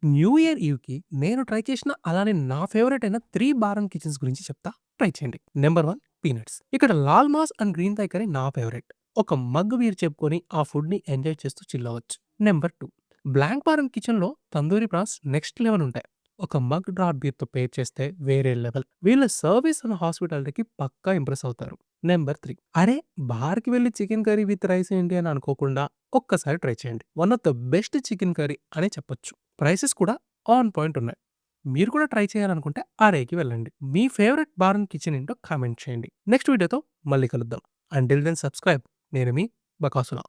New year ఈవ్‌కి నేను try చేసిన అలానే నా ఫేవరైట్ అయిన 3 బారన్ కిచెన్స్ గురించి చెప్తా. ట్రై చేయండి. Number 1 peanuts. ఇక్కడ laal maas and green Thai curry నా ఫేవరైట్. ఒక మగ్గు బీర్ చెప్పుకొని ఆ ఫుడ్‌ని ఎంజాయ్ చేస్తూ చిల్ అవ్వచ్చు. నంబర్ 2 బ్లాంక్ బారన్ కిచెన్‌లో తందూరి ప్రాన్స్ నెక్స్ట్ లెవెల్ ఉంటాయి. ఒక మగ్ డ్రాట్ బీర్‌తో పేర్ చేస్తే వేరే లెవెల్. వీళ్ళ సర్విస్ అండ్ హాస్పిటాలిటీకి పక్కా ఇంప్రెస్ అవుతారు. నంబర్ 3 అరే! బార్‌కి వెళ్లి చికెన్ కర్రీ విత్ రైస్ ఏంటి అని అనుకోకుండా ఒక్కసారి ట్రై చేయండి. One of the best chicken curry అనే చెప్పొచ్చు. ప్రైసెస్ కూడా ఆన్ పాయింట్ ఉన్నాయి. మీరు కూడా ట్రై చేయాలనుకుంటే ఆరేకి వెళ్ళండి. మీ ఫేవరెట్ బార్ అండ్ కిచెన్ ఏంటో కామెంట్ చేయండి. నెక్స్ట్ వీడియోతో మళ్ళీ కలుద్దాం. Until then subscribe. నేను మీ బకాసుల.